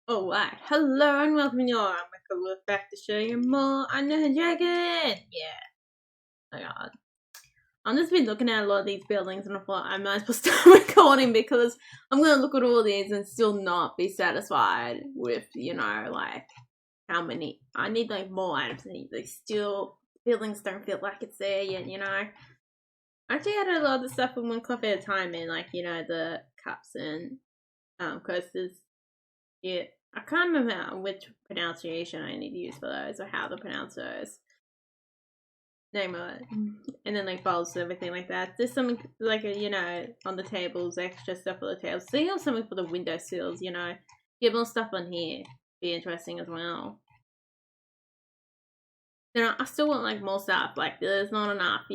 Alright, hello and welcome you all. I'm Michael Wolf back to show you more Under the Dragon! Yeah. Oh god. I've just been looking at a lot of these buildings and I thought I might as well start recording because I'm gonna look at all these and still not be satisfied with, like, how many. I need, like, more items. They still, buildings don't feel like it's there yet, I actually added a lot of the stuff from one cup at a time in, like, the cups and, coasters. Yeah, I can't remember which pronunciation I need to use for those or how to pronounce those. Name it. And then like bowls and everything like that. There's something like on the tables, extra stuff for the tables. So you have something for the windowsills, Get more stuff on here. Be interesting as well. I still want like more stuff. Like there's not enough,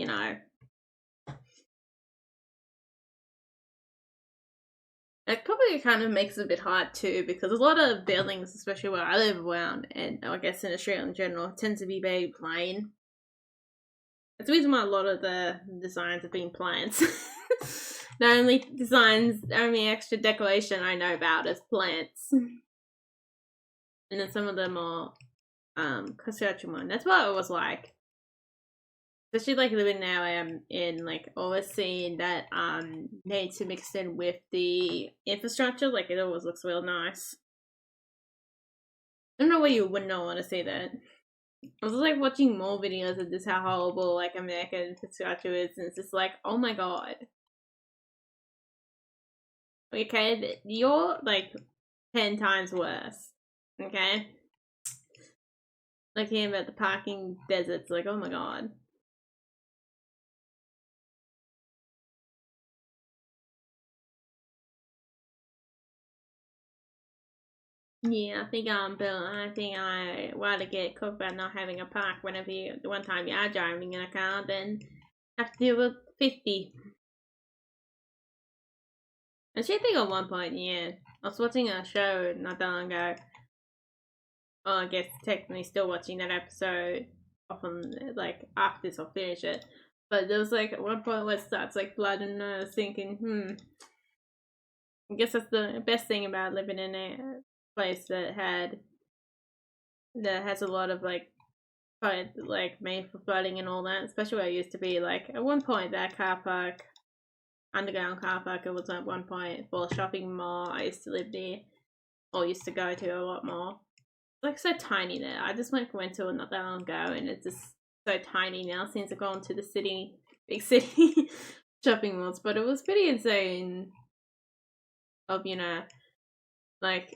It probably kind of makes it a bit hard too because a lot of buildings, especially where I live around, and I guess in Australia in general, tends to be very plain. That's the reason why a lot of the designs have been plants. The only extra decoration I know about is plants. And then some of them are construction one. That's what it was like. Especially like living now I am in like always seeing that needs to mix in with the infrastructure, like it always looks real nice. I don't know why you would not want to see that. I was like watching more videos of just how horrible like American infrastructure is, and it's just like, oh my god. Okay, you're like 10 times worse. Okay? Like hearing about the parking deserts, like, oh my god. Yeah, I think I want to get cooked about not having a park whenever the one time you are driving in a car, then have to deal with 50. I should think at one point, yeah. I was watching a show not that long ago. Oh, I guess technically still watching that episode often, like, after this I'll finish it. But there was, like, at one point where it starts, like, blood and I was thinking, I guess that's the best thing about living in a place that has a lot of, like, made for flooding and all that, especially where it used to be, like, at one point that car park, underground car park, it was at one point for a shopping mall I used to live near, or used to go to a lot more. Like so tiny there. I just went to it not that long ago and it's just so tiny now since I've gone to the big city shopping malls. But it was pretty insane of, like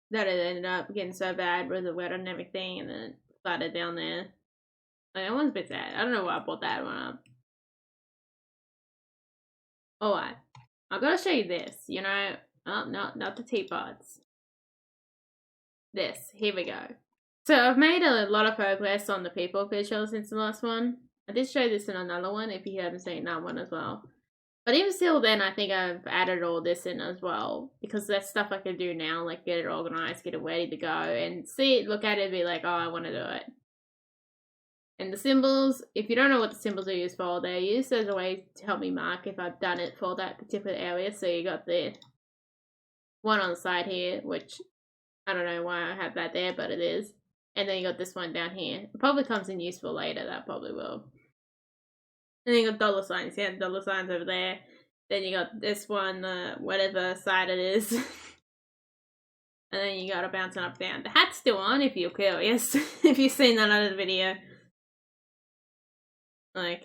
that it ended up getting so bad with the weather and everything and then it flooded down there. Like that one's a bit sad. I don't know why I brought that one up. Alright. I've got to show you this, Oh, no, not the teapots. This. Here we go. So I've made a lot of progress on the people visual since the last one. I did show this in another one if you haven't seen that one as well. But even still then, I think I've added all this in as well. Because that's stuff I can do now, like get it organized, get it ready to go, and see it, look at it and be like, oh, I want to do it. And the symbols, if you don't know what the symbols are used for, they're used as a way to help me mark if I've done it for that particular area. So you got the one on the side here, which I don't know why I have that there, but it is. And then you got this one down here. It probably comes in useful later, that probably will. And then you got dollar signs. Yeah, dollar signs over there. Then you got this one, whatever side it is. And then you got it bouncing up down. The hat's still on if you're curious. If you've seen that other video. Like,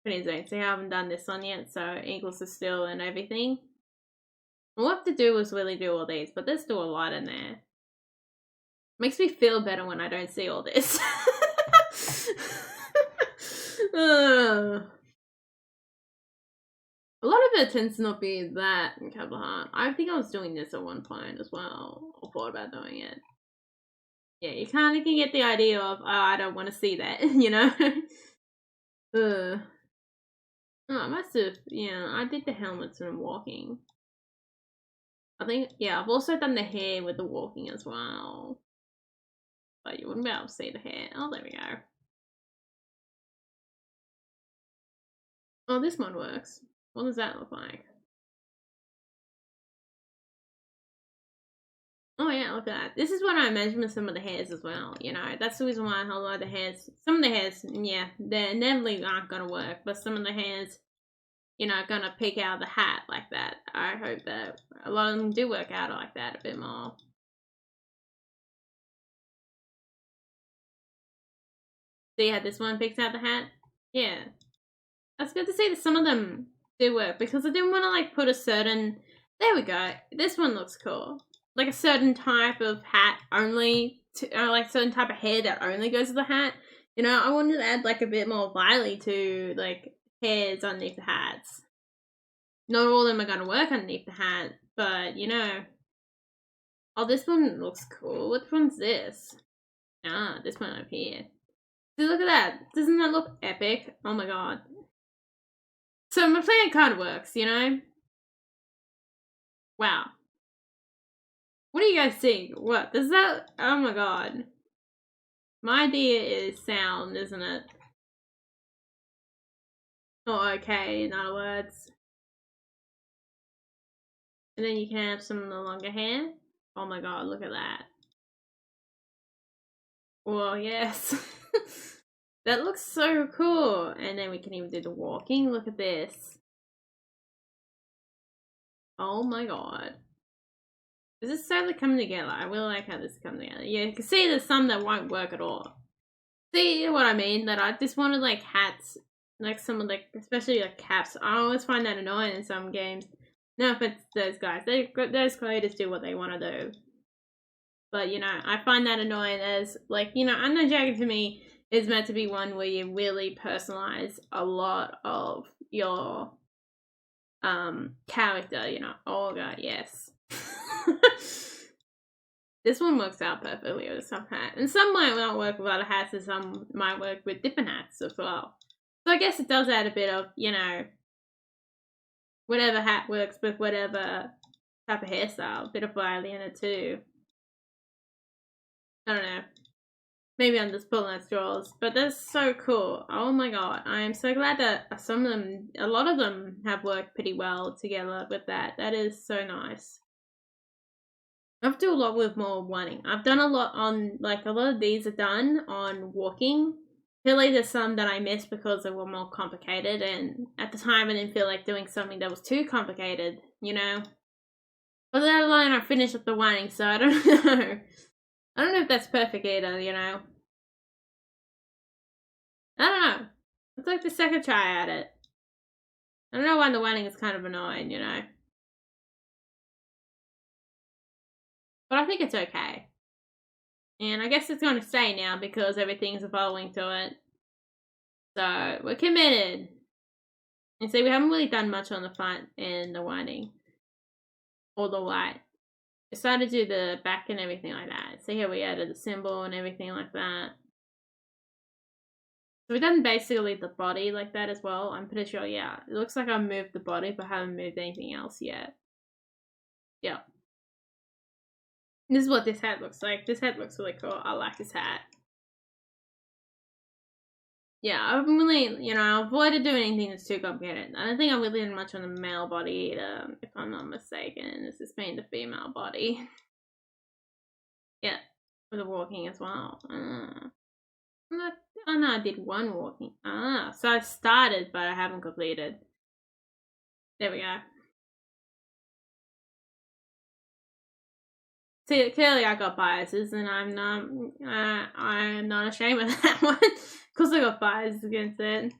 pretty insane. See, I haven't done this one yet, so Eagles are still and everything. All I have to do is really do all these, but there's still a lot in there. Makes me feel better when I don't see all this. A lot of it tends to not be that incredibly hard. I think I was doing this at one point as well, or thought about doing it. Yeah, you kind of can get the idea of, oh, I don't want to see that, Oh, I must have, yeah, I did the helmets and walking. I think, yeah, I've also done the hair with the walking as well. But you wouldn't be able to see the hair. Oh, there we go. Oh, this one works. What does that look like? Oh yeah, look at that. This is what I mentioned with some of the hairs as well, you know. That's the reason why a whole lot of the hairs, some of the hairs, yeah, they inevitably aren't going to work, but some of the hairs, you know, going to peek out of the hat like that. I hope that a lot of them do work out like that a bit more. See how this one peeks out the hat? Yeah. That's good to see that some of them do work, because I didn't want to, like, put a certain... There we go. This one looks cool. Like a certain type of hat only, like certain type of hair that only goes to the hat. You know, I wanted to add like a bit more variety to like hairs underneath the hats. Not all of them are going to work underneath the hat, but you know. Oh, this one looks cool. Which one's this? Ah, this one up here. See, look at that. Doesn't that look epic? Oh my god. So my plan kind of works, you know? Wow. What do you guys think? What? Does that... Oh my god. My idea is sound, isn't it? Oh, okay, in other words. And then you can have some of the longer hair. Oh my god, look at that. Well, yes. That looks so cool. And then we can even do the walking. Look at this. Oh my god. This is totally coming together. I really like how this is coming together. Yeah, you can see there's some that won't work at all. See what I mean? That I just wanted like hats, like some of like, especially like caps. I always find that annoying in some games. No offense to those guys. Those creators do what they want to do. But, you know, I find that annoying as, like, you know, Unknown Dragon to me is meant to be one where you really personalize a lot of your character, you know. Oh god, yes. This one works out perfectly with some hat. And some might not work with other hats, and some might work with different hats as well. So I guess it does add a bit of, you know, whatever hat works with whatever type of hairstyle. A bit of variety in it too. I don't know. Maybe I'm just pulling at straws, but that's so cool. Oh my god, I am so glad that some of them, a lot of them have worked pretty well together with that. That is so nice. I've done a lot with more running. I've done a lot on, like, a lot of these are done on walking. Clearly there's some that I missed because they were more complicated, and at the time I didn't feel like doing something that was too complicated, you know? But let alone I finished up the running, so I don't know. I don't know if that's perfect either, you know? I don't know. It's like the second try at it. I don't know why the running is kind of annoying, you know? But I think it's okay. And I guess it's going to stay now because everything's evolving to it. So, we're committed. And see, we haven't really done much on the front and the winding. Or the white. We started to do the back and everything like that. See how we added the symbol and everything like that. So we've done basically the body like that as well. I'm pretty sure, yeah. It looks like I moved the body, but haven't moved anything else yet. Yeah. This is what this hat looks like. This hat looks really cool. I like this hat. Yeah, I've really, you know, avoided doing anything that's too complicated. I don't think I really did much on the male body either, if I'm not mistaken. This is mainly the female body. Yeah, with the walking as well. Oh no, I did one walking. So I started, but I haven't completed. There we go. See, clearly I got biases, and I'm not ashamed of that one, because I got biases against it.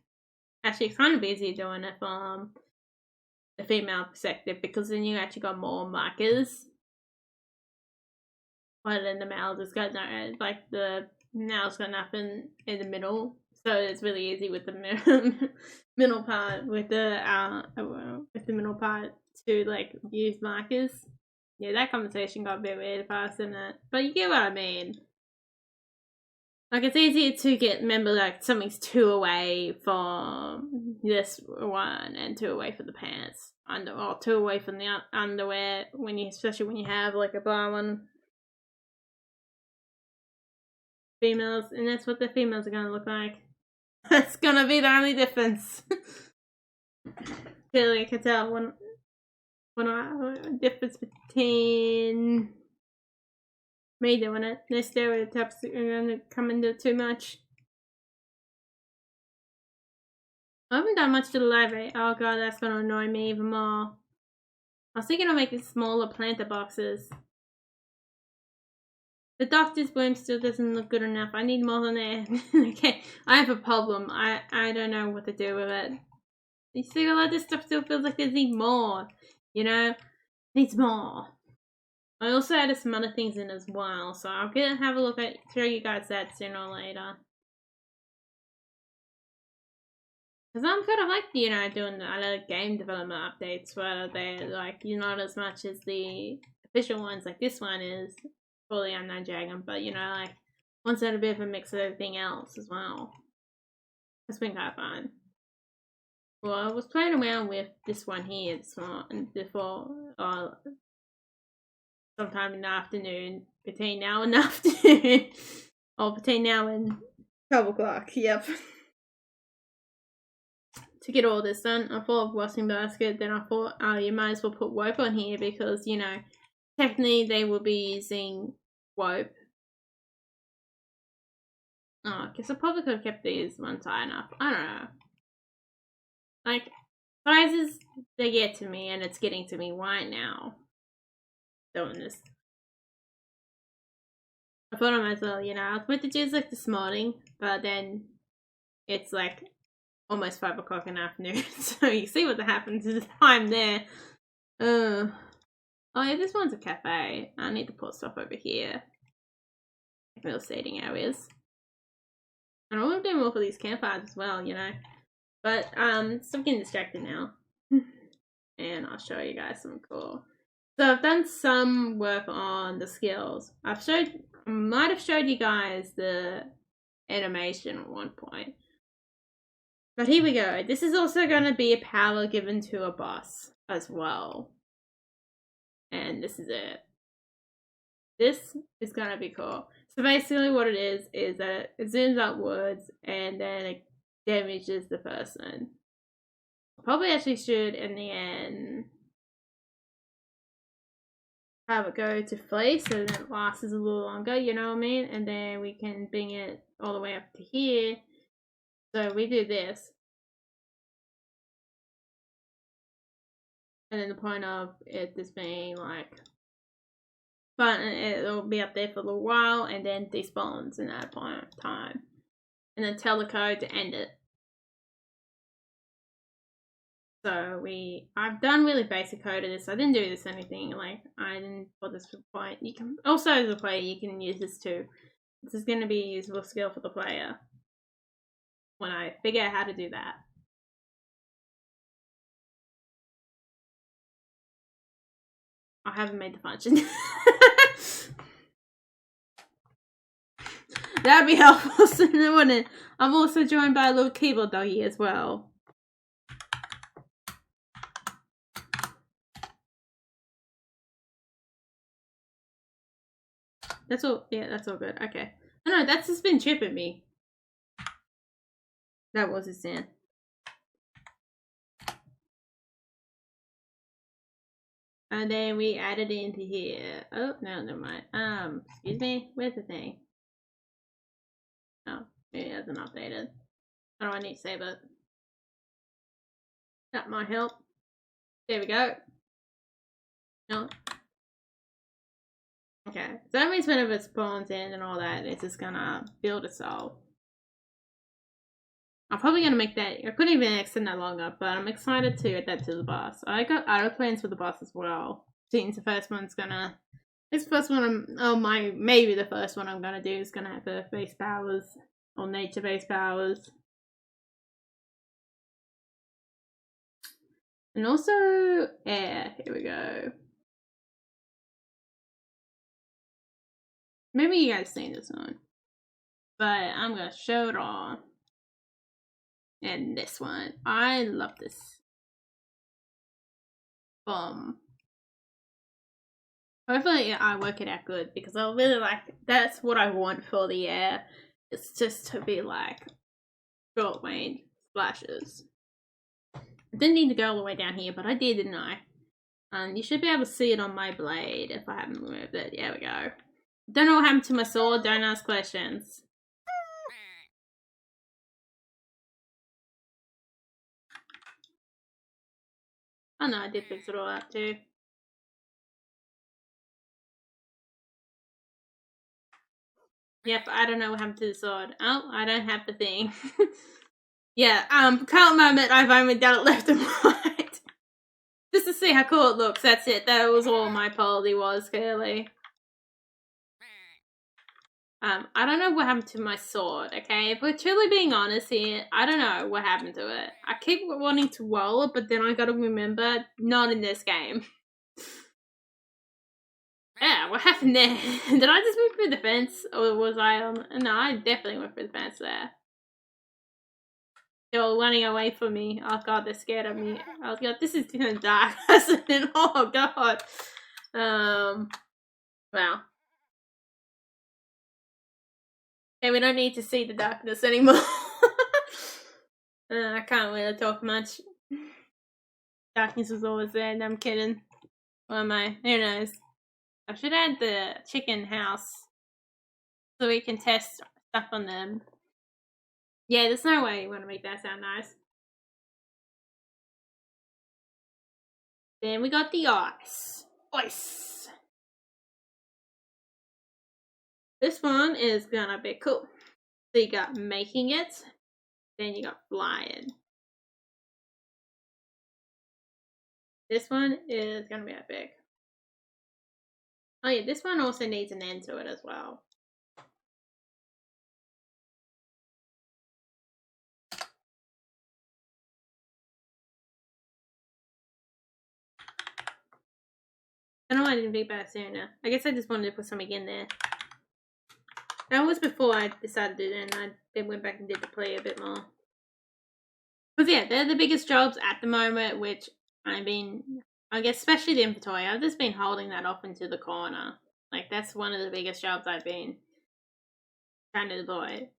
Actually, it's kind of easy doing it from the female perspective, because then you actually got more markers. But then the male just got no, like the male's got nothing in the middle, so it's really easy with the middle part, with the middle part to like use markers. Yeah, that conversation got a bit weird fast, didn't it? But you get what I mean. Like, it's easier to get, remember, like, something's 2 away from this one and 2 away from the pants. Or 2 away from the underwear, especially when you have, like, a bar one. Females, and that's what the females are gonna look like. That's gonna be the only difference. Clearly, I can tell difference between me doing it. No stereotypes are gonna come into it too much. I haven't done much to the library. Oh god, that's gonna annoy me even more. I was thinking of making smaller planter boxes. The doctor's broom still doesn't look good enough. I need more than that. Okay, I have a problem. I don't know what to do with it. You see, a lot of this stuff still feels like it needs more. You know? Needs more. I also added some other things in as well, so I'll get have a look at show you guys that sooner or later. Because I'm kind of like, you know, doing other game development updates where they're like, you're not as much as the official ones, like this one is fully Unknown Dragon, but you know, like, one's had a bit of a mix of everything else as well. It's been kind of fun. Well, I was playing around with this one here before, sometime in the afternoon, between now and the afternoon, or between now and 12 o'clock, yep. To get all this done, I thought of washing basket, then I thought, oh, you might as well put Wope on here because, you know, technically they will be using Wope. Oh, I guess I probably could have kept these ones high enough. I don't know. Like, sizes, they get to me, and it's getting to me right now. Doing this. I thought I might as well, you know, I was meant to do this like this morning, but then it's like almost 5 o'clock in the afternoon, so you see what happens to the time there. Oh yeah, this one's a cafe. I need to put stuff over here. Like little seating areas. And I want to do more for these campfires as well, you know. But stop getting distracted now. And I'll show you guys some cool. So I've done some work on the skills. I might have showed you guys the animation at one point. But here we go. This is also going to be a power given to a boss as well. And this is it. This is going to be cool. So basically what it is that it zooms upwards and then it damages the person. Probably actually should in the end have it go to flee so that it lasts a little longer, you know what I mean? And then we can bring it all the way up to here. So we do this. And then the point of it just being like, but it'll be up there for a little while and then despawns in that point of time. And then tell the code to end it. So I've done really basic code of this. I didn't do this anything, like, I didn't put this for the point. You can, also as a player, you can use this too. This is going to be a useful skill for the player when I figure out how to do that. I haven't made the function. That'd be helpful, wouldn't it? I'm also joined by a little keyboard doggy as well. That's all, yeah, that's all good. Okay. Oh no, that's just been tripping me. That was his sound. And then we added it into here. Oh, no, never mind. Excuse me, where's the thing? Oh, it hasn't updated. How do I need to save it? That might help. There we go. No. Okay, so that means whenever it spawns in and all that, it's just gonna build itself. I'm probably gonna make that, I couldn't even extend that longer, but I'm excited to add that to the boss. I got other plans for the boss as well. Since the first one's gonna, this first one maybe the first one I'm gonna do is gonna have earth-based powers, or nature-based powers. And also air, here we go. Maybe you guys seen this one, but I'm gonna show it all. And this one, I love this. Hopefully I work it out good because I really like, that's what I want for the air. It's just to be like short range splashes. I didn't need to go all the way down here, but I did, didn't I? You should be able to see it on my blade if I haven't removed it. There we go. Don't know what happened to my sword, don't ask questions. Oh no, I did fix it all up too. Yep, I don't know what happened to the sword. Oh, I don't have the thing. Yeah, current moment, I've only done it left and right. Just to see how cool it looks, that's it. That was all my apology was, clearly. I don't know what happened to my sword, okay? If we're truly being honest here, I don't know what happened to it. I keep wanting to roll it, but then I gotta remember, not in this game. Yeah, what happened there? Did I just move through the fence? Or was I no, I definitely went through the fence there. They're all running away from me. Oh god, they're scared of me. Oh god, this is gonna die. Oh god. Wow. Okay, we don't need to see the darkness anymore. I can't really talk much. Darkness was always there, and I'm kidding. Or am I? Who knows? I should add the chicken house so we can test stuff on them. Yeah, there's no way you want to make that sound nice. Then we got the ice. Ice. This one is gonna be cool. So you got making it, then you got flying. This one is gonna be epic. Oh yeah, this one also needs an end to it as well. I don't know why I didn't be better sooner. I guess I just wanted to put something in there. That was before I decided to do it, and I then went back and did the play a bit more. Because yeah, they're the biggest jobs at the moment, which I guess especially the inventory, I've just been holding that off into the corner. Like, that's one of the biggest jobs I've been trying to avoid.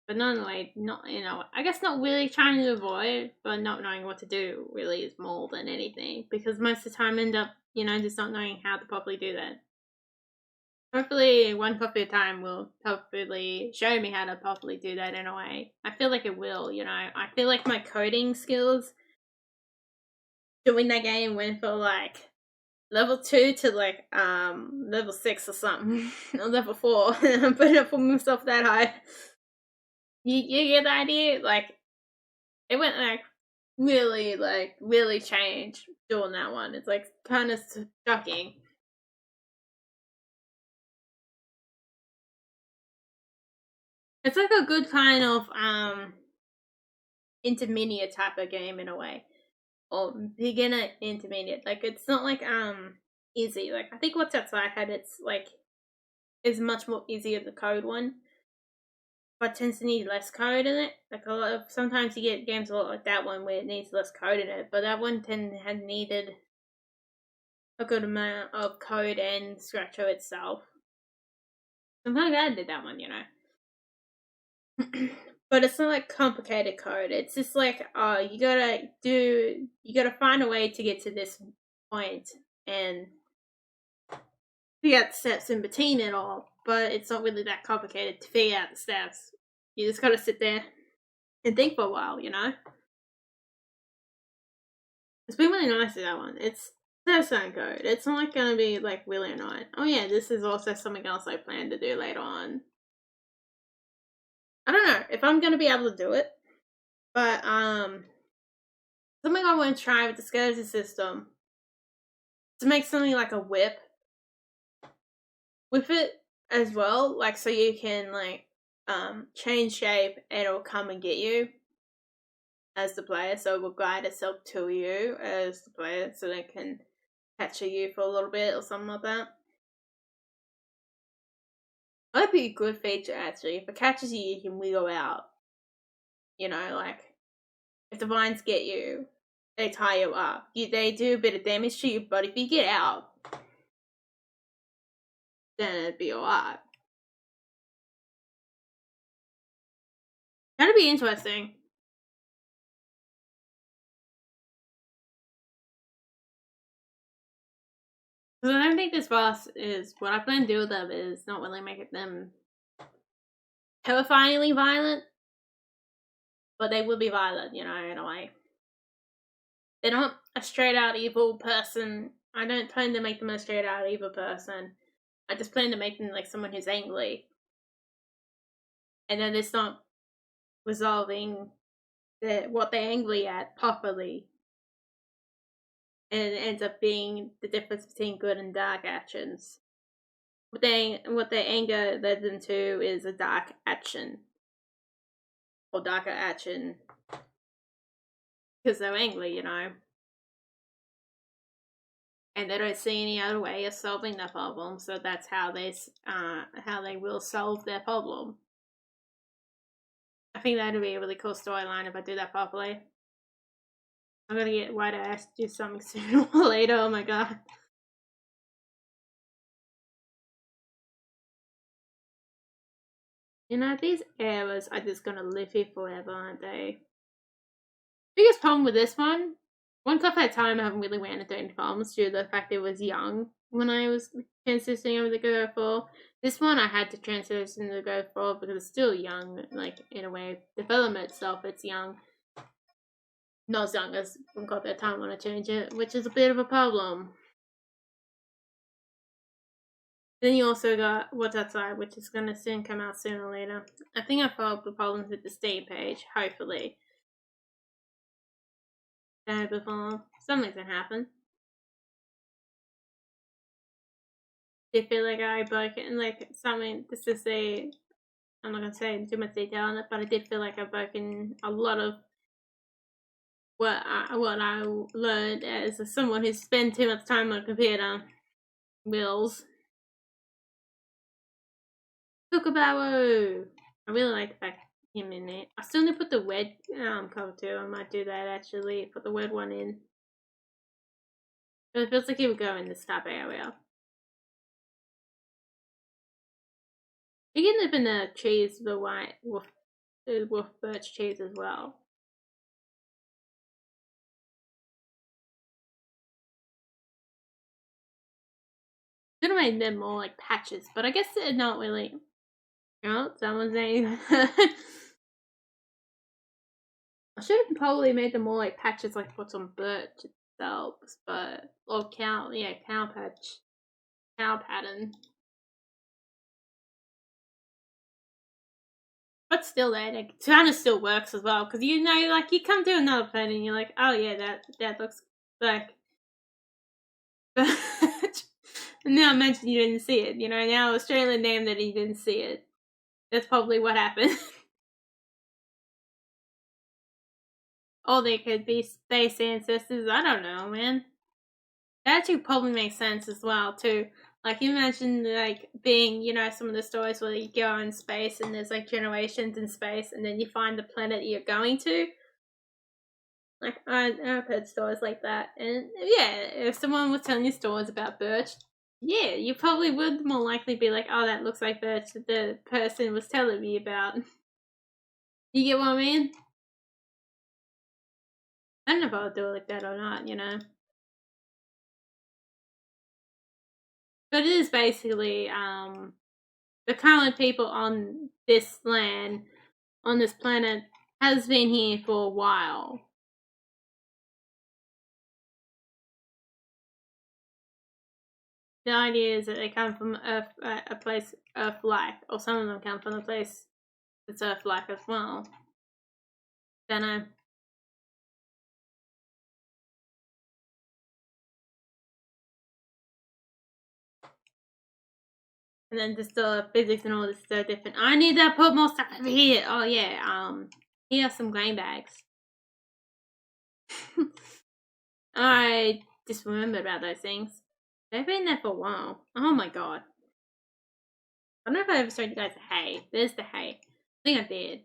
But I guess not really trying to avoid, but not knowing what to do really is more than anything. Because most of the time I end up, just not knowing how to properly do that. Hopefully, one copy at a time will hopefully show me how to properly do that in a way. I feel like it will, I feel like my coding skills doing that game went from like level 2 to like level 6 or something. Or level 4. I'm putting up for myself that high. You get the idea? Like, it went really changed doing that one. It's like kind of shocking. It's like a good kind of intermediate type of game in a way. Or beginner intermediate. Like, it's not like easy. Like, I think What's Outside had is much more easier the code one. But tends to need less code in it. Like, sometimes you get games a lot like that one where it needs less code in it, but that one had needed a good amount of code and structure itself. I'm kind of glad I did that one, But it's not like complicated code. It's just like, you gotta find a way to get to this point and figure out the steps in between it all. But it's not really that complicated to figure out the steps. You just gotta sit there and think for a while, It's been really nice with that one. It's sound code. It's not like gonna be like really annoying. Oh yeah, this is also something else I plan to do later on. I don't know if I'm gonna be able to do it, but something I want to try with the skeleton system to make something like a whip with it as well, like so you can like change shape and it'll come and get you as the player, so it will guide itself to you as the player, so they can capture you for a little bit or something like that. That'd be a good feature actually. If it catches you, you can wiggle out. Like if the vines get you, they tie you up. They do a bit of damage to you, but if you get out, then it'd be alright. That'd be interesting. Because I don't think this boss is, what I plan to do with them is not really making them terrifyingly violent, but they will be violent, you know, in a way. They're not a straight out evil person. I don't plan to make them a straight out evil person. I just plan to make them like someone who's angry. And then it's not resolving what they're angry at properly. And it ends up being the difference between good and dark actions. What their anger led them to is a dark action. Or darker action. Because they're angry, you know. And they don't see any other way of solving their problem, so that's how they will solve their problem. I think that'd be a really cool storyline if I do that properly. I'm gonna get White Ash to do something sooner or later, oh my god. You know, these eras are just gonna live here forever, aren't they? Biggest problem with this one, once I've had time, I haven't really ran into any problems due to the fact it was young when I was transitioning over to Go 4. This one I had to transition to Go 4 because it's still young, like, in a way. Development itself, it's young. Not as young as I've got that time when I change it, which is a bit of a problem. Then you also got What's Outside, which is going to soon come out sooner or later. I think I solved the problems with the Steam page, hopefully. Before something's gonna happen. I feel like I broke it, and like something. This is a. I'm not gonna say too much detail on it, but I did feel like I've broken a lot of what I learned as someone who spent too much time on a computer. Wills. Kookaburra! I really like the fact him in it. I still need to put the wed cover too. I might do that actually. Put the wed one in. But it feels like he would go in this type of area. You can live in the trees, the white wolf birch trees as well. Should have made them more like patches, but I guess they're not really. Oh, someone's saying. I should have probably made them more like patches, like put some birch itself, but or cow pattern. But still, that kind of still works as well, because you know, like you come to another planet and you're like, oh yeah, that looks like. And now imagine you didn't see it. You know, now Australian name that he didn't see it. That's probably what happened. Or they could be space ancestors. I don't know, man. That actually probably makes sense as well, too. Like, you mentioned, like, being, you know, some of the stories where you go in space and there's, like, generations in space and then you find the planet you're going to. Like, I've heard stories like that. And, yeah, if someone was telling you stories about birch, yeah, you probably would more likely be like, oh, that looks like birch that the person was telling me about. You get what I mean? I don't know if I would do it like that or not, you know? But it is basically, the current people on this land, on this planet, has been here for a while. The idea is that they come from Earth, a place Earth-like, or some of them come from a place that's Earth-like as well. Don't know. And then just the physics and all this is so different. I need to put more stuff over here. Oh yeah, here are some grain bags. I just remembered about those things. They've been there for a while. Oh my god. I don't know if I ever showed you guys the hay. There's the hay. I think I did.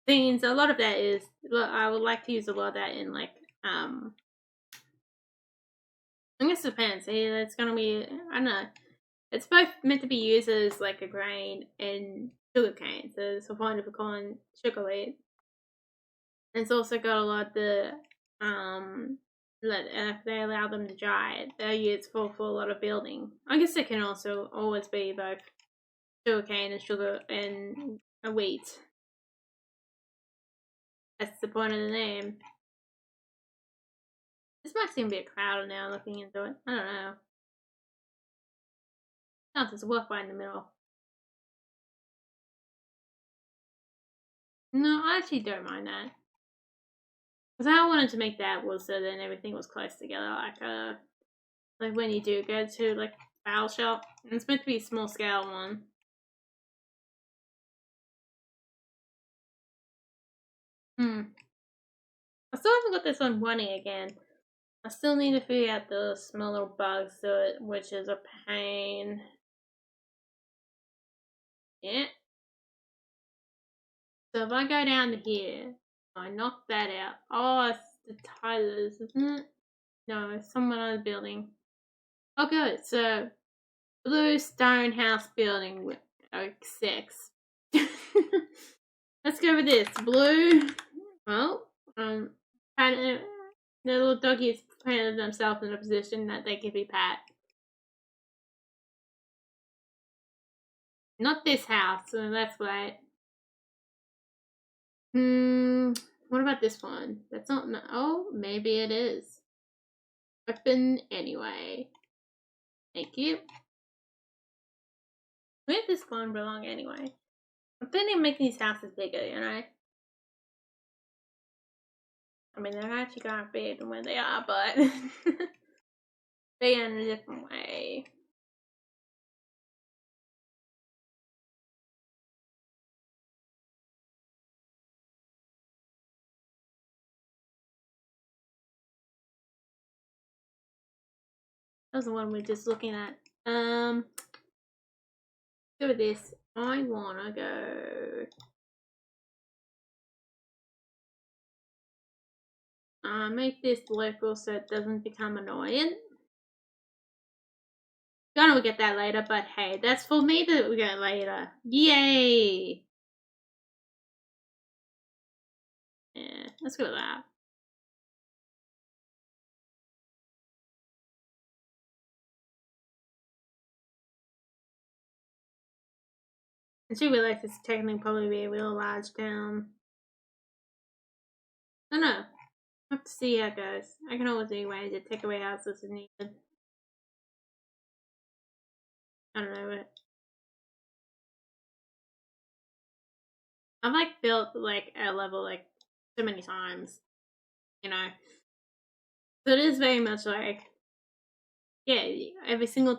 Things, a lot of that is, I would like to use a lot of that in like, I guess it depends. It's gonna be, I don't know. It's both meant to be used as like a grain and sugar cane. So it's a point of calling sugar wheat. And it's also got a lot of the if they allow them to dry it, they're useful for a lot of building. I guess it can also always be both sugarcane and sugar and wheat. That's the point of the name. This might seem a bit crowded now looking into it. I don't know. No, there's a walkway in the middle. No, I actually don't mind that. Because I wanted to make that was so then everything was close together, like when you do go to like fowl shop. It's meant to be a small scale one. I still haven't got this one running again. I still need to figure out the small little bugs to it, which is a pain. Yeah. So if I go down to here, I knock that out. Oh, it's the Tyler's, isn't it? No, it's someone other building. Oh, good. So, blue stone house building with 6. Let's go with this. Blue. Well, the little doggies planted themselves in a position that they could be pat. Not this house, so that's right. What about this one? That's not. Oh, maybe it is. Open anyway. Thank you. Where did this one belong anyway? I'm thinking of making these houses bigger, you know? I mean, they're actually kind of big than where they are, but bigger in a different way. That was the one we're just looking at. Go with this. I wanna go. Make this local so it doesn't become annoying. Gonna get that later, but hey, that's for me to get later. Yay! Yeah, let's go with that. I should realize it's technically probably be a real large town. I don't know. I have to see how it goes. I can always do ways to take away houses if needed. I don't know. I've like built like a level like so many times, you know. So it is very much like, yeah, every single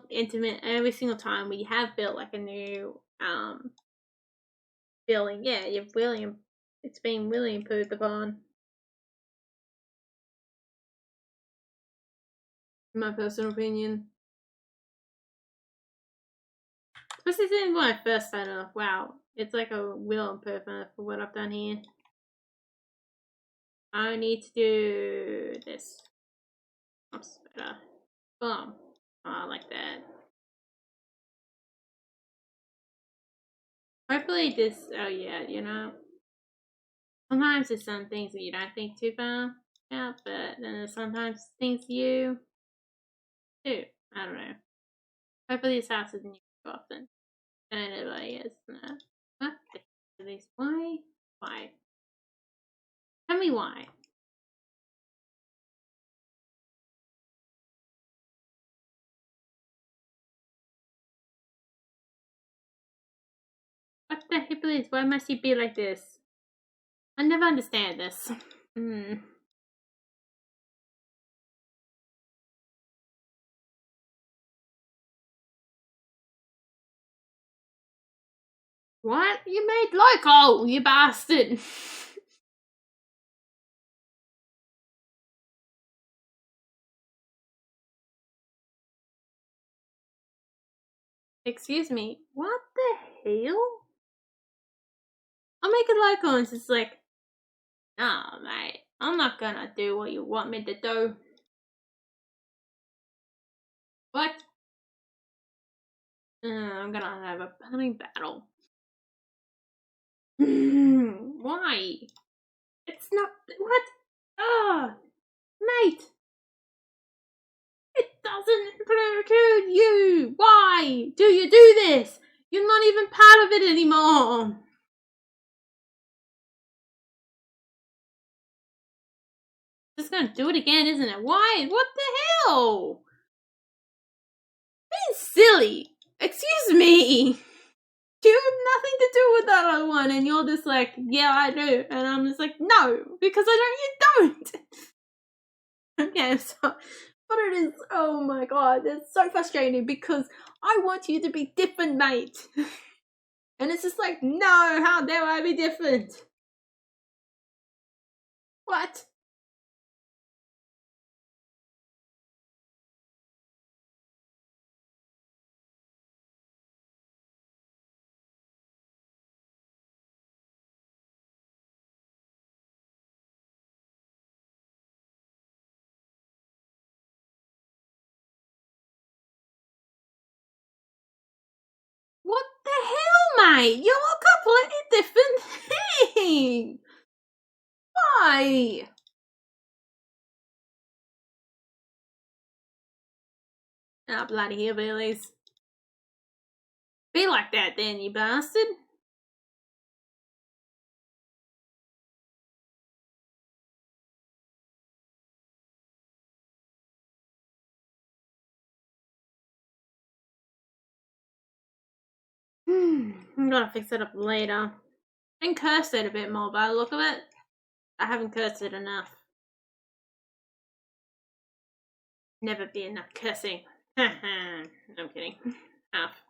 time we have built like a new building, yeah, it's been really improved upon. In my personal opinion. Especially when I first started off, wow, it's like a real improvement for what I've done here. I need to do this. That's better. Boom. Oh, I like that. Hopefully this, oh yeah, you know, sometimes there's some things that you don't think too far about, but then there's sometimes things you do. I don't know. Hopefully this house isn't used too often. And it really is. No. What the heck are these? Why? Why? Tell me why. What the heck is this? Why must he be like this? I never understand this. What? You made local, you bastard! Excuse me, what the hell? I'll make it local and it's like, nah, mate, I'm not gonna do what you want me to do. What? I'm gonna have a punning battle. Why? It's not. What? Oh, mate! doesn't include you. Why do you do this? You're not even part of it anymore. Just gonna do it again, isn't it? Why? What the hell? Being silly. Excuse me. You have nothing to do with that other one, and you're just like, yeah, I do, and I'm just like, no, because I don't. Okay, so, but it is. Oh my god, it's so frustrating because I want you to be different, mate, and it's just like, no, how dare I be different? What? What the hell, mate? You're a completely different thing. Why? Ah, oh, bloody hillbillies. Be like that then, you bastard. I'm gonna fix it up later. I can curse it a bit more by the look of it. I haven't cursed it enough. Never be enough cursing. I'm kidding. Half.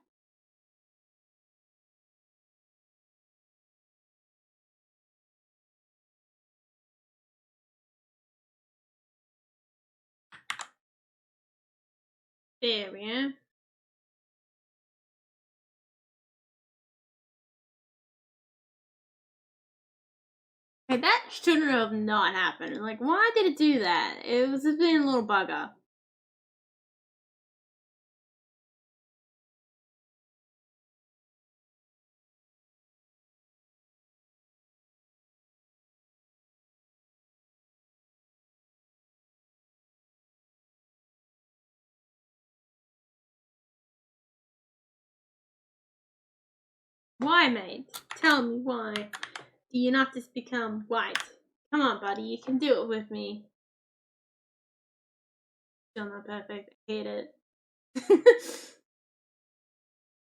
There we go. Okay, that shouldn't have not happened. Like, why did it do that? It was just being a little bugger. Why, mate? Tell me why. Do you not just become white? Come on, buddy, you can do it with me. Still not perfect. I hate it.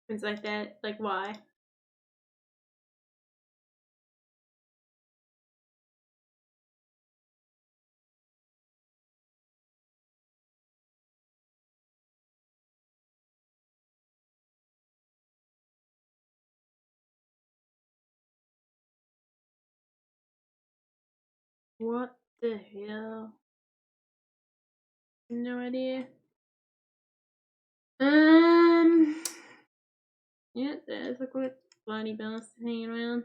Things like that. Like, why? What the hell? No idea. Yeah, there's a quick bloody bastard hanging around.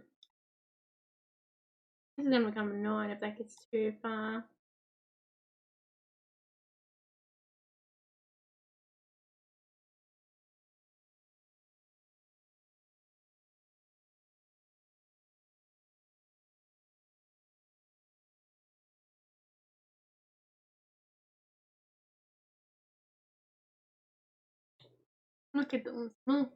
This is gonna become annoying if that gets too far. Look at those. Oh.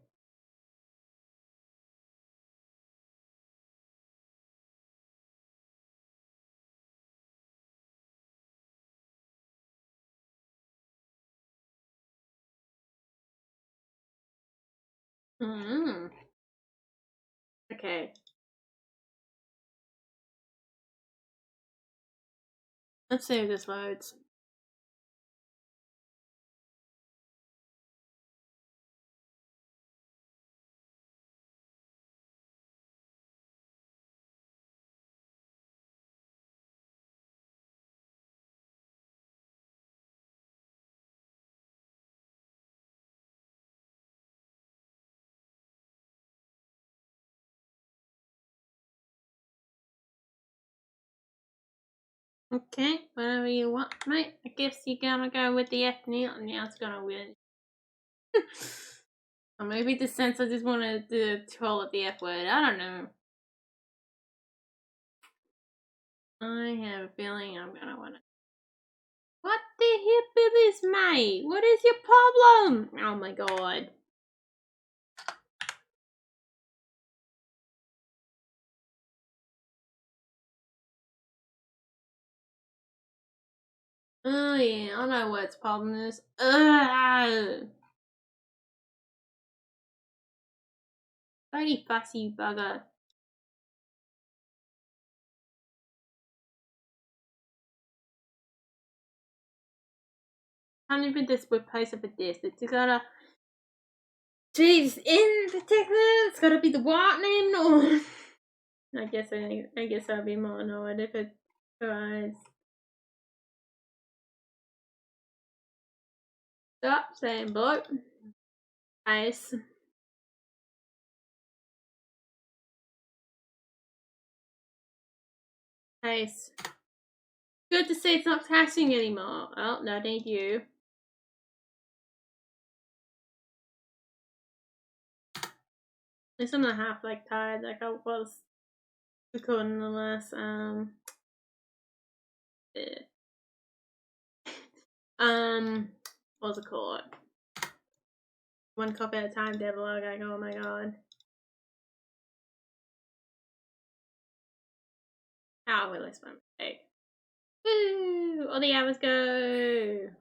Mm. Okay. Let's save this loads. Okay, whatever you want, mate. I guess you're gonna go with the F now, and now it's gonna win. Or maybe the sense I just wanted to call it the F word. I don't know. I have a feeling I'm gonna wanna. What the hip is this, mate? What is your problem? Oh my god. Oh yeah, I know what its problem is. Ugh. Bloody fussy bugger. Can't even just replace it for this. It's gotta. Jeez, in particular, it's gotta be the white name. No. I guess I'd be more annoyed if it tries. Stop saying bloke. Nice. Nice. Good to see it's not crashing anymore. Oh, no, thank you. At least I'm not half like tired like I was recording the last what's it called? One cup at a time, Devlog. Like, oh my god. How will I spend my mistake? Woo! All the hours go.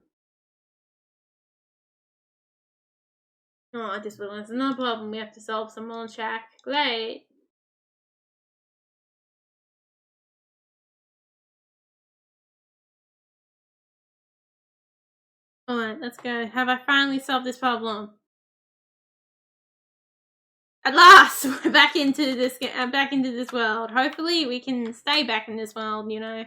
Oh, I just realized no problem. We have to solve some more shack. Great. Alright, let's go. Have I finally solved this problem? At last, we're back into this world. Hopefully, we can stay back in this world. You know,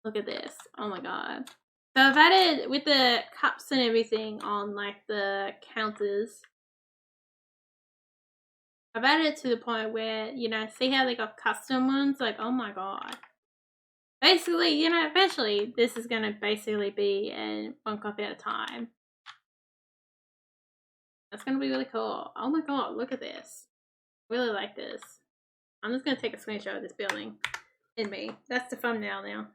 look at this. Oh my god. So I've added with the cups and everything on like the counters. I've added it to the point where, you know, see how they got custom ones? Like, oh my god. Basically, you know, eventually this is going to basically be in one cup at a time. That's going to be really cool. Oh my god, look at this. Really like this. I'm just going to take a screenshot of this building in me. That's the thumbnail now.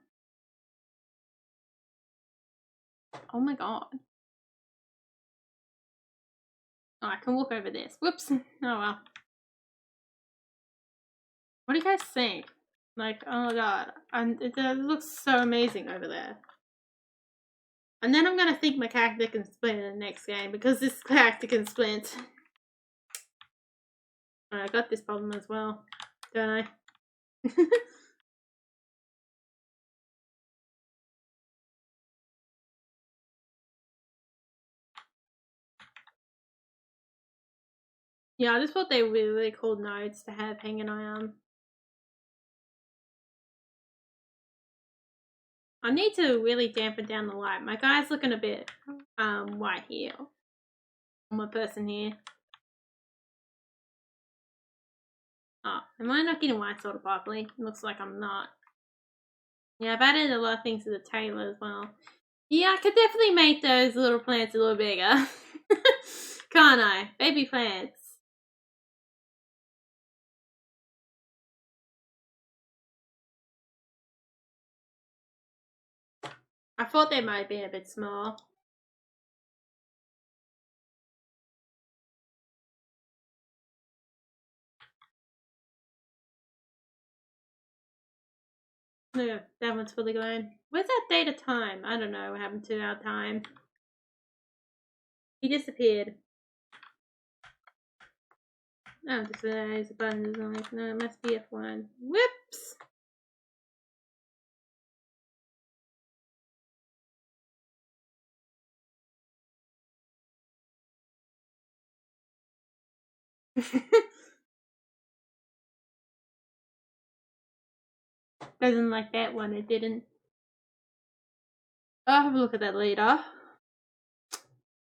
Oh my god. Oh, I can walk over this. Whoops. Oh well. What do you guys think? Like, oh my god. It looks so amazing over there. And then I'm gonna think my character can sprint in the next game because this character can sprint. I got this problem as well, don't I? Yeah, I just thought they were really cool notes to have hanging on. I need to really dampen down the light. My guy's looking a bit white here. My person here. Oh, am I not getting white sorted properly? It looks like I'm not. Yeah, I've added a lot of things to the tailor as well. Yeah, I could definitely make those little plants a little bigger. Can't I? Baby plants. I thought they might be a bit small. No, that one's fully grown. Where's that date of time? I don't know what happened to our time. He disappeared. Oh, just realized the button is on. No, it must be F1. Whoops! Doesn't like that one, it didn't. I'll have a look at that later.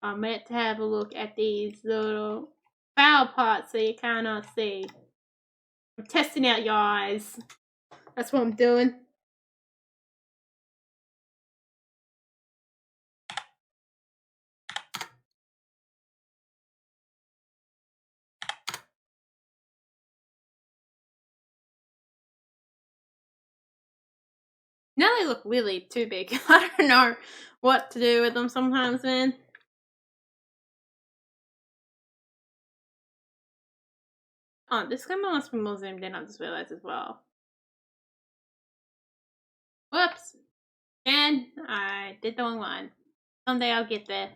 I meant to have a look at these little foul parts so you cannot see. I'm testing out your eyes. That's what I'm doing. Now they look really too big. I don't know what to do with them sometimes, man. Oh, this camera must be more zoomed in, I just realized as well. Whoops. And I did the wrong one. Someday I'll get there.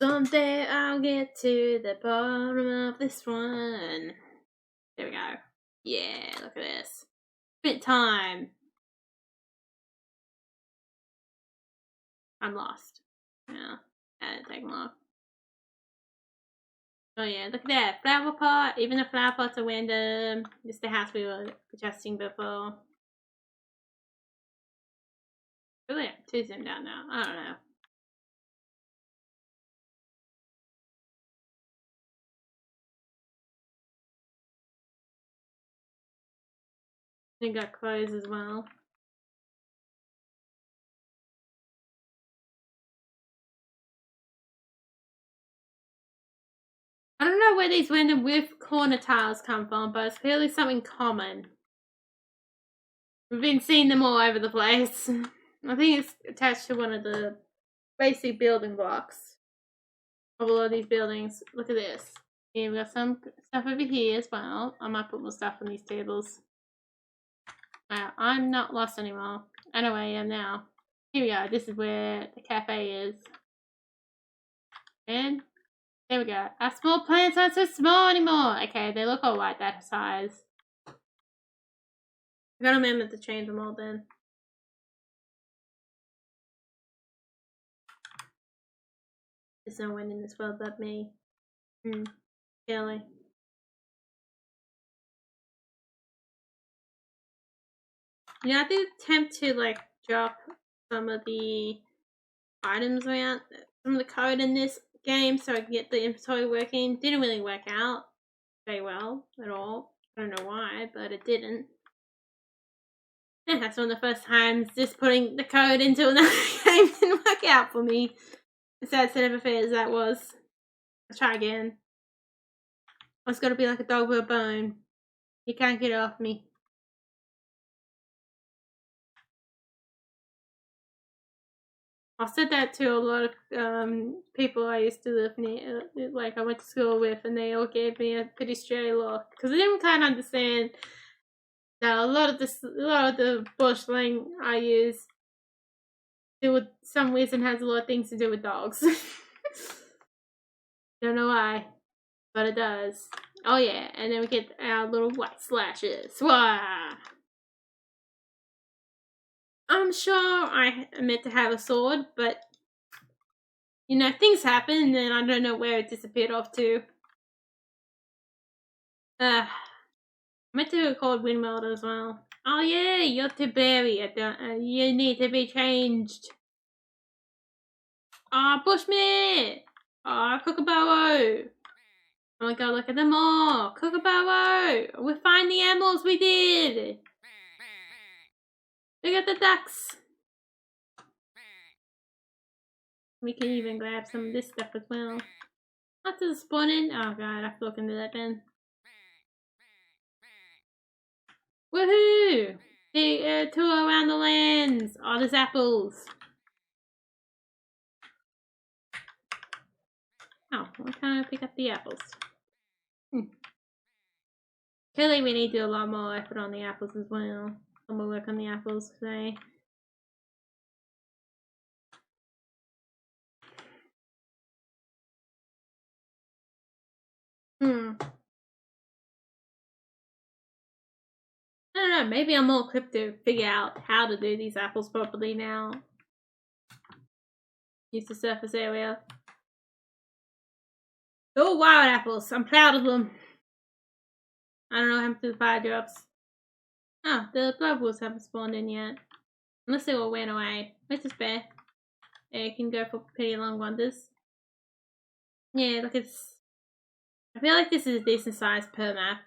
Someday I'll get to the bottom of this one. There we go. Yeah, look at this. Bit time. I'm lost. Yeah, that didn't take long. Oh yeah, look at that. Flower pot. Even the flower pots are random. This is the house we were adjusting before. Really, too zoomed down now. I don't know. They got clothes as well. I don't know where these random with corner tiles come from, but it's clearly something common. We've been seeing them all over the place. I think it's attached to one of the basic building blocks of all of these buildings. Look at this. Yeah, we've got some stuff over here as well. I might put more stuff on these tables. I'm not lost anymore. I know where I am now. Here we go. This is where the cafe is. And there we go. Our small plants aren't so small anymore. Okay, they look alright that size. I gotta remember to change them all then. There's no one in this world but me. Really. Yeah, I did attempt to like drop some of the items around, some of the code in this game so I could get the inventory working. Didn't really work out very well at all. I don't know why, but it didn't. Yeah, that's one of the first times just putting the code into another game didn't work out for me. As sad set of affairs that was. I'll try again. It's gotta be like a dog with a bone. You can't get it off me. I said that to a lot of people I used to live near, like I went to school with, and they all gave me a pretty straight look because they didn't kind of understand that a lot of the bush slang I use, with some reason has a lot of things to do with dogs. Don't know why, but it does. Oh yeah, and then we get our little white slashes. Wah! I'm sure I meant to have a sword, but you know, things happen and then I don't know where it disappeared off to. I meant to record Windmeld as well. Oh yeah, you're too berry. You need to be changed. Ah, Bushmeat! Ah, Kookaburra! Oh my god, look at them all! Kookaburra! We find the animals we did! Look at the ducks! We can even grab some of this stuff as well. Not to spawn in. Oh god, I have to look into that then. Woohoo! The tour around the lands! Oh, there's apples! Oh, why can't I pick up the apples? Clearly we need to do a lot more effort on the apples as well. Some more work on the apples today. I don't know, maybe I'm more equipped to figure out how to do these apples properly now. Use the surface area. Oh, wild apples! I'm proud of them! I don't know what happened to the fire drops. Oh, the blood wolves haven't spawned in yet. Unless they all went away. Where's this bear? Yeah, you can go for pretty long wonders. Yeah, look, it's... I feel like this is a decent size per map.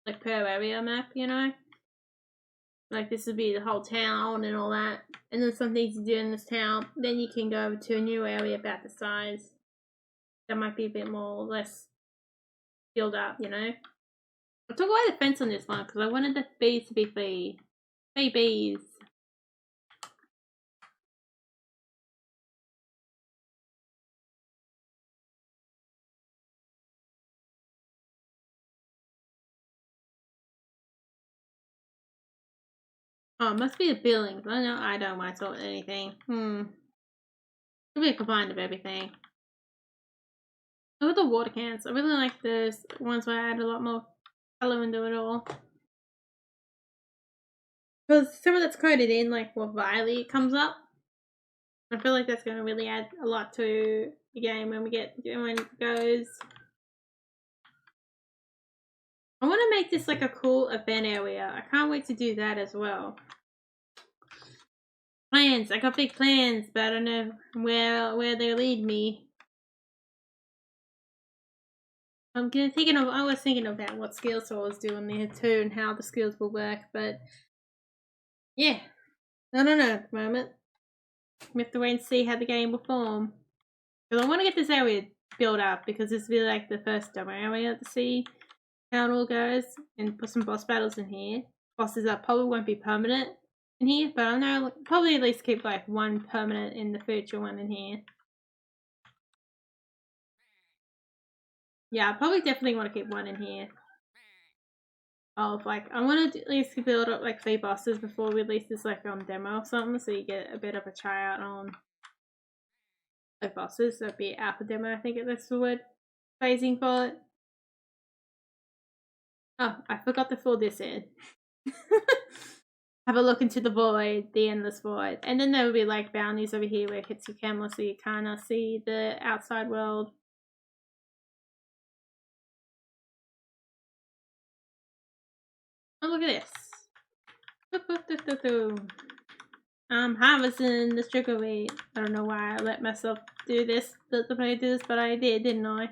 Like, per area map, you know? Like, this would be the whole town and all that. And there's some things to do in this town. Then you can go to a new area about the size. That might be a bit more or less filled up, you know? I took away the fence on this one because I wanted the bees to be free. Free bees. Oh, it must be the buildings. I know I don't mind sort anything. Could be a combined of everything. Look at the water cans. I really like this ones where I add a lot more color into it all. Because some of that's coded in, like what Viley comes up. I feel like that's going to really add a lot to the game when it goes. I want to make this like a cool event area. I can't wait to do that as well. Plans. I got big plans, but I don't know where they lead me. I was thinking of that, what skills I was doing there too, and how the skills will work, but yeah, I don't know at the moment. We have to wait and see how the game will form. Because I want to get this area built up, because this will be like the first demo area to see how it all goes, and put some boss battles in here. Bosses that probably won't be permanent in here, but I know probably at least keep like one permanent in the future one in here. Yeah, I probably definitely want to keep one in here. Of like, I want to at least build up like 3 bosses before we release this like on demo or something, so you get a bit of a tryout on like bosses. So it'd be alpha demo, I think that's the word phrasing for it. Oh, I forgot to fill this in. Have a look into the void, the endless void, and then there will be like bounties over here where it hits your camera, so you kind of see the outside world. Oh, look at this. I'm harvesting the sugar beet. I don't know why I let myself do this, but I did, didn't I?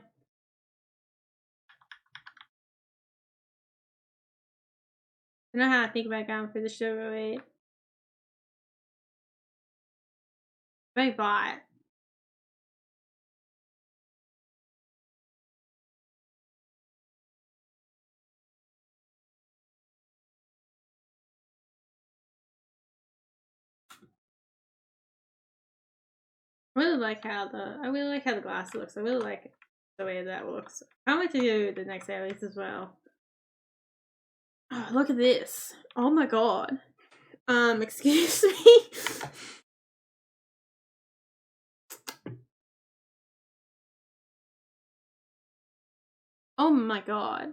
I know how I think about going for the sugar beet. Very bright. I really like how the glass looks. I really like the way that looks. I can't wait to do the next areas as well. Oh, look at this. Oh my god. Excuse me. Oh my god.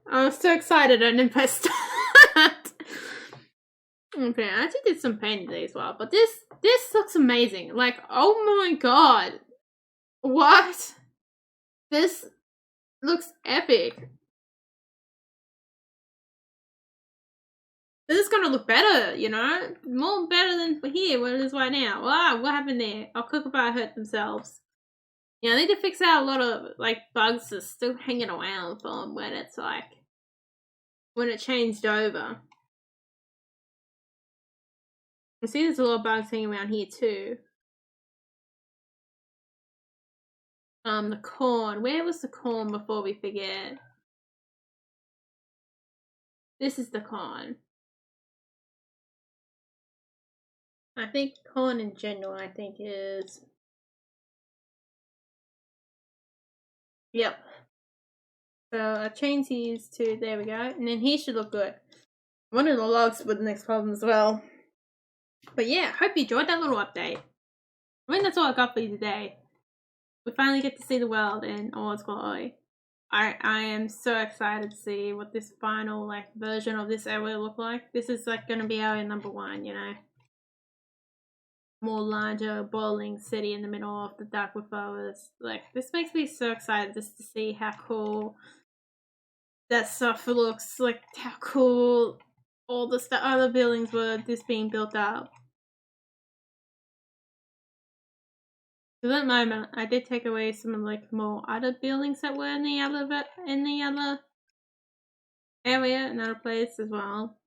I was so excited I didn't press start. Okay, I actually did some painting today as well, but this looks amazing. Like, oh my god. What? This looks epic. This is gonna look better, you know? More better than for here, what it is right now. Wow, what happened there? Our kookaburra hurt themselves. Yeah, I need to fix out a lot of, like, bugs that's still hanging around from when it's, like, when it changed over. You see there's a lot of bugs hanging around here, too. The corn. Where was the corn before we forget? This is the corn. I think corn in general, I think is... Yep. So I change these to, there we go. And then he should look good. One of the logs with the next problem as well. But yeah, hope you enjoyed that little update. I think that's all I got for you today. We finally get to see the world in all its glory. I am so excited to see what this final like version of this area will look like. This is like going to be area number 1, you know. More larger, bowling city in the middle of the Darkwood Forest. Like, this makes me so excited just to see how cool that stuff looks. Like, how cool all the other buildings were just being built up. At that moment, I did take away some of like more other buildings that were in the other area, another place as well.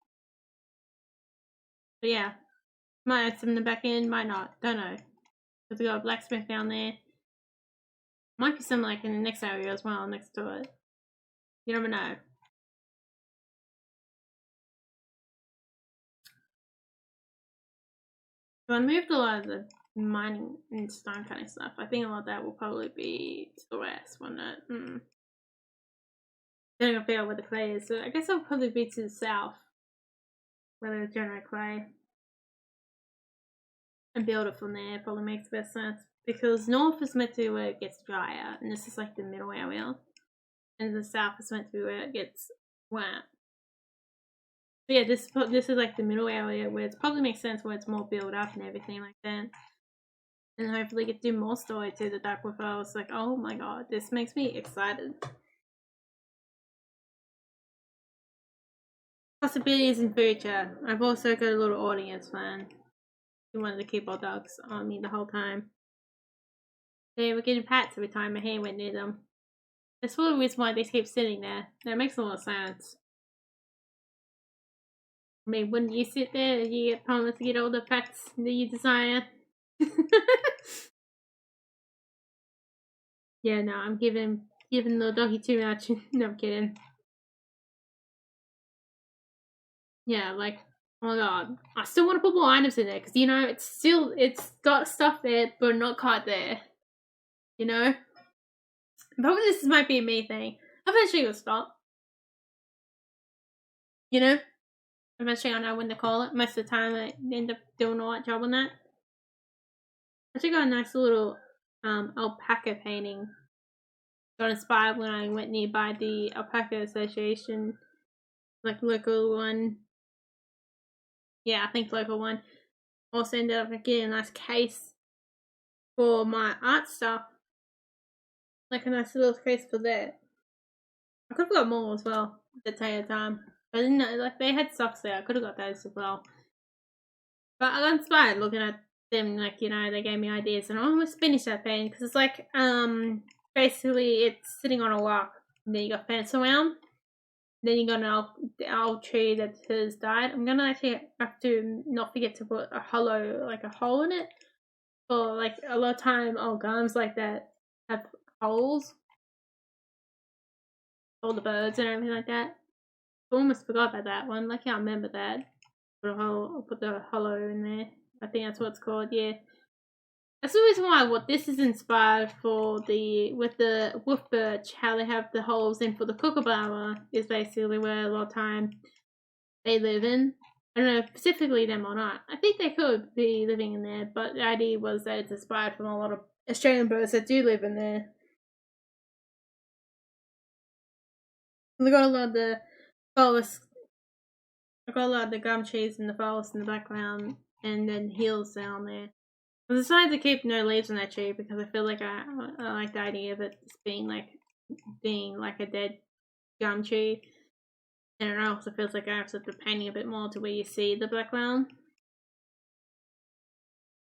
But yeah, might add some in the back end, might not, don't know. Because we got a blacksmith down there. Might be some like in the next area as well, next to it. You never know. So I moved a lot of the mining and stone kind of stuff. I think a lot of that will probably be to the west, won't it? Then I'll figure out where the clay is. So I guess it'll probably be to the south, where they generate clay. And build it from there probably makes the best sense. Because north is meant to be where it gets drier, and this is like the middle area. And the south is meant to be where it gets wet. But yeah, this is like the middle area where it probably makes sense where it's more built up and everything like that. And hopefully get to do more story to the Dark Wolf. I was like, oh my god, this makes me excited. Possibilities in future. I've also got a little audience fan who wanted to keep our dogs on me the whole time. They were getting pats every time my hand went near them. That's one of the reasons why they keep sitting there. That makes a lot of sense. I mean, wouldn't you sit there and you get promised to get all the pets that you desire? Yeah, no, I'm giving the doggy too much. No, I'm kidding. Yeah, like, oh my god. I still want to put more items in there, because, you know, it's got stuff there, but not quite there. You know? Probably this might be a me thing. Eventually it'll stop. You know? Eventually I know when to call it. Most of the time I end up doing a right job on that. I actually got a nice little alpaca painting. Got inspired when I went nearby the Alpaca Association. Like local one. Yeah, I think local one. Also ended up getting a nice case for my art stuff. Like a nice little case for that. I could have got more as well at the same time. I didn't know, like they had socks there. I could have got those as well. But I got inspired looking at them, like, you know, they gave me ideas and I almost finished that painting because it's like, basically it's sitting on a rock. And then you got fence around. Then you got an old tree that has died. I'm gonna actually have to not forget to put a hollow, like a hole in it. Or like a lot of time old gums like that have holes. All the birds and everything like that. I almost forgot about that one. Like, I remember that. I'll put the hollow in there. I think that's what it's called, yeah. That's the reason why what this is inspired for with the wolf birch, how they have the holes in for the kookaburra is basically where a lot of time they live in. I don't know specifically them or not. I think they could be living in there, but the idea was that it's inspired from a lot of Australian birds that do live in there. We got a lot of the forest. I got a lot of the gum trees in the forest in the background, and then hills down there. I decided to keep no leaves on that tree because I feel like I like the idea of it being like a dead gum tree. And it also feels like I have to painting a bit more to where you see the background.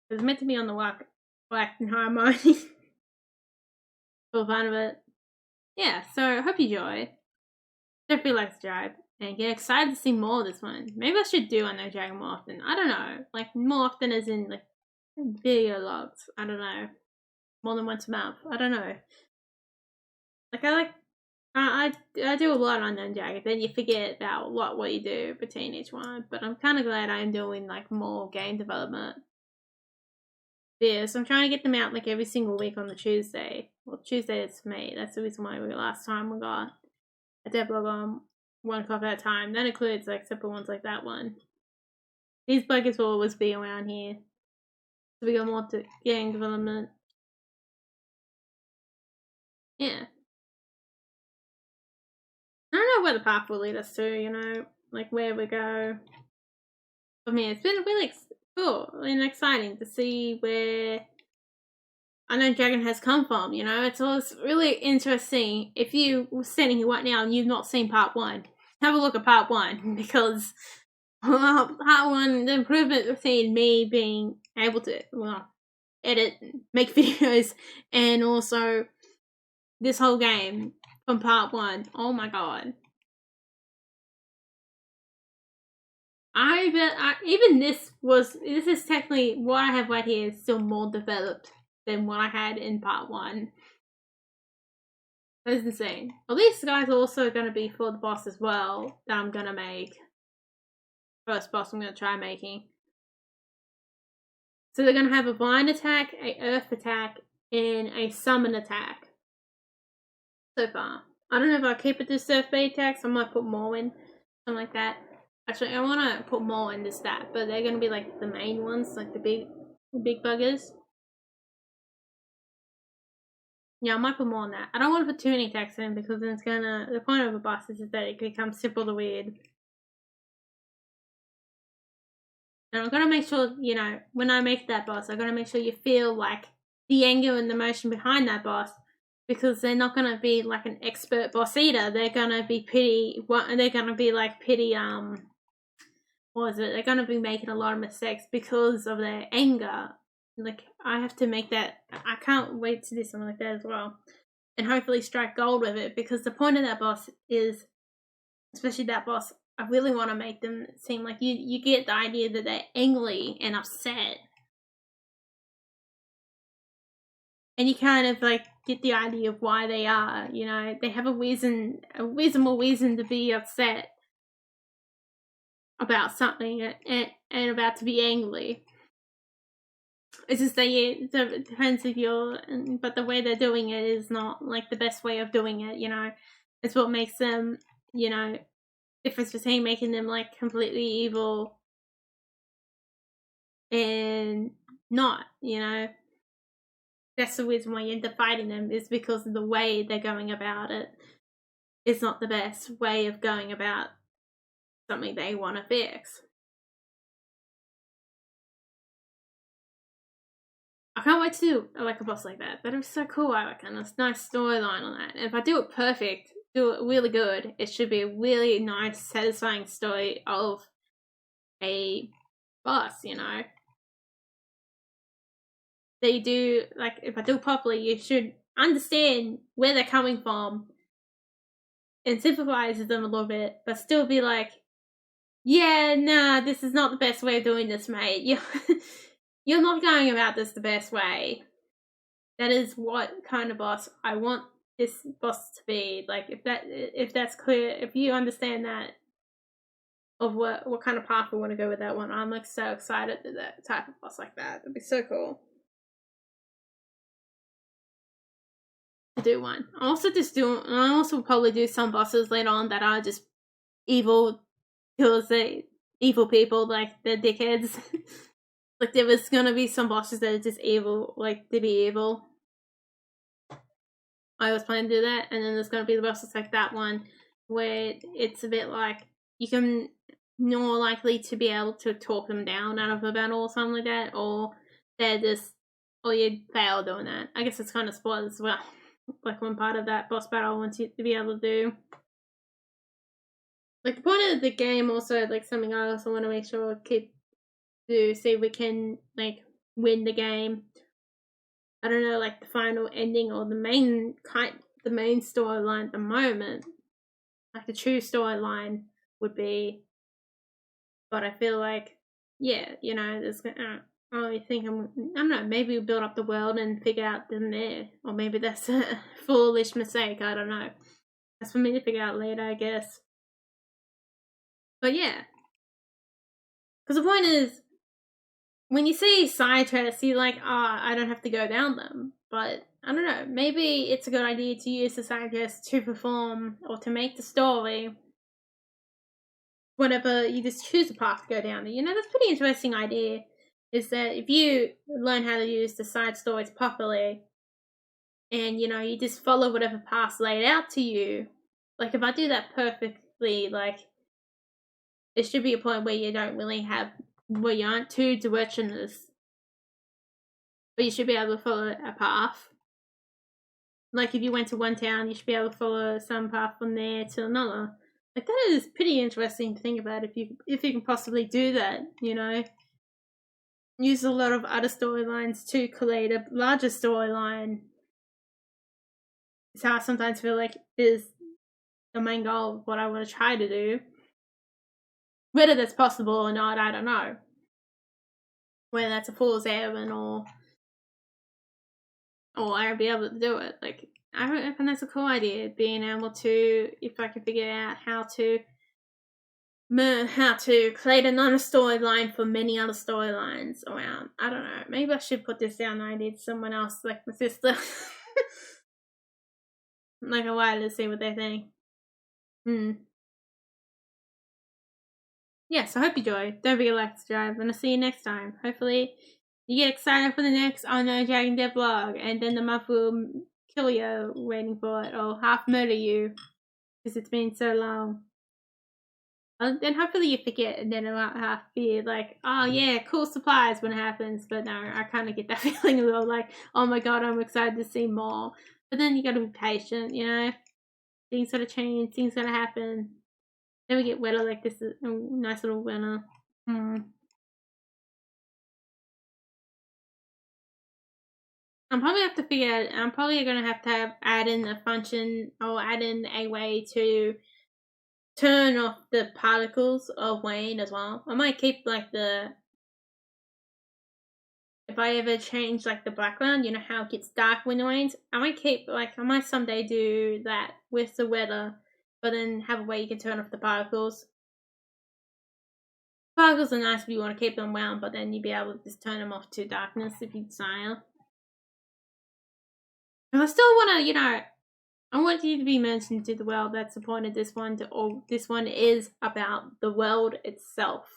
It's meant to be on the black and harmony. For fun of it. Yeah, so I hope you enjoy. Definitely like subscribe. And get excited to see more of this one. Maybe I should do Unknown Dragon more often. I don't know. Like, more often as in, like, video logs. I don't know. More than once a month. I don't know. Like, I do a lot on Unknown Dragon. Then you forget about what you do between each one. But I'm kind of glad I'm doing, like, more game development. Yeah, so I'm trying to get them out, like, every single week on the Tuesday. Well, Tuesday is for me. That's the reason why last time we got a Devlog on 1 o'clock at a time. That includes like simple ones like that one. These buggers will always be around here. So we got more to game development. Yeah. I don't know where the path will lead us to, you know, like where we go. For me, it's been really cool and exciting to see where Unknown Dragon has come from, you know. It's always really interesting. If you were standing here right now and you've not seen part 1, have a look at part 1 because part 1, the improvement we've seen me being able to edit, make videos, and also this whole game from part 1. Oh my god! I bet even this is technically what I have right here is still more developed than what I had in part 1. That is insane. Well, these guys are also going to be for the boss as well that I'm going to make. First boss I'm going to try making. So they're going to have a vine attack, a earth attack, and a summon attack. So far. I don't know if I'll keep it to surf bait attacks. I might put more in. Something like that. Actually, I want to put more in this stat, but they're going to be like the main ones, like the big buggers. Yeah, I might put more on that. I don't want to put too many attacks in because then it's gonna. The point of a boss is that it becomes simple to weird. And I'm gonna make sure, you know, when I make that boss, I'm gonna make sure you feel like the anger and the emotion behind that boss, because they're not gonna be like an expert boss eater. They're gonna be pretty. They're gonna be like pretty. What is it? They're gonna be making a lot of mistakes because of their anger. Like, I have to make that. I can't wait to do something like that as well, and hopefully strike gold with it, because the point of that boss is, especially that boss, I really want to make them seem like you get the idea that they're angry and upset, and you kind of like get the idea of why they are. You know, they have a reasonable reason to be upset about something and about to be angry. It's just that it depends if you're, but the way they're doing it is not like the best way of doing it, you know. It's what makes them, you know, difference between making them like completely evil and not, you know. That's the reason why you end up fighting them, is because of the way they're going about it. It's not the best way of going about something they want to fix. I can't wait to do like a boss like that. That would be so cool, I reckon. There's a nice storyline on that. And if I do it perfect, do it really good, it should be a really nice, satisfying story of a boss, you know. That you do, like, if I do it properly, you should understand where they're coming from and sympathize with them a little bit, but still be like, yeah, nah, this is not the best way of doing this, mate. You're not going about this the best way. That is what kind of boss I want this boss to be. Like, if that's clear, if you understand that of what kind of path we want to go with that one, I'm like so excited to that type of boss like that. It'd be so cool to do one. I also probably do some bosses later on that are just evil, because they evil people, like they're dickheads. Like, there was gonna be some bosses that are just evil, like to be evil. I was planning to do that, and then there's gonna be the bosses like that one, where it's a bit like you can more likely to be able to talk them down out of a battle or something like that, or they're just, or you fail doing that. I guess it's kind of spoiled as well. Like, one part of that boss battle I want you to be able to do. Like, the point of the game also, like, something I also want to make sure keep do, see if we can like win the game. I don't know, like the final ending or the main storyline at the moment, like the true storyline would be. But I feel like, yeah, you know, there's. I think I don't know. Maybe we build up the world and figure out them there, or maybe that's a foolish mistake. I don't know. That's for me to figure out later, I guess. But yeah, because the point is, when you see side quests, you're like, I don't have to go down them. But I don't know, maybe it's a good idea to use the side quests to perform or to make the story. Whatever, you just choose a path to go down there. You know, that's a pretty interesting idea. Is that if you learn how to use the side stories properly, and you know, you just follow whatever path's laid out to you. Like, if I do that perfectly, like, it should be a point where you don't really have, where you aren't too directionless, but you should be able to follow a path. Like, if you went to one town, you should be able to follow some path from there to another. Like, that is pretty interesting to think about, if you can possibly do that, you know. Use a lot of other storylines to create a larger storyline. It's how I sometimes feel like is the main goal of what I want to try to do. Whether that's possible or not, I don't know. Whether that's a fool's errand or I'll be able to do it. Like, I reckon that's a cool idea, being able to, if I can figure out how to how to create another storyline for many other storylines around. I don't know. Maybe I should put this down idea to someone else, like my sister. Like a while to see what they think. Yes, I hope you enjoyed. Don't forget to like, subscribe, and I'll see you next time. Hopefully, you get excited for the next I Know Dragon Devlog, and then the month will kill you waiting for it, or half murder you, because it's been so long. Then hopefully you forget, and then it'll have to be like, oh yeah, cool supplies when it happens. But no, I kind of get that feeling a little like, oh my god, I'm excited to see more. But then you gotta be patient, you know? Things gotta change, things gotta happen. Then we get weather like this, a nice little winter. I'm probably have to figure out, I'm probably gonna have to add in a function, or add in a way to turn off the particles of Wayne as well. I might keep like if I ever change like the background, you know how it gets dark when it rains, I might someday do that with the weather, but then have a way you can turn off the particles. Particles are nice if you want to keep them wound, but then you'd be able to just turn them off to darkness if you desire. And I still want to, you know, I want you to be mentioned to the world. That's the point of this one. This one is about the world itself.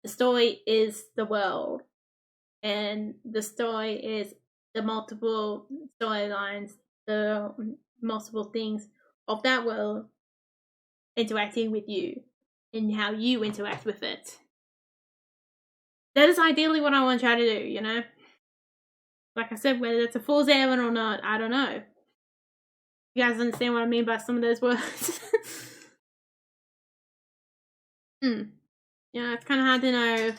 The story is the world. And the story is the multiple storylines, the multiple things of that world interacting with you and how you interact with it. That is ideally what I want to try to do, you know? Like I said, whether it's a fool's errand or not, I don't know. You guys understand what I mean by some of those words? Yeah, it's kind of hard to know.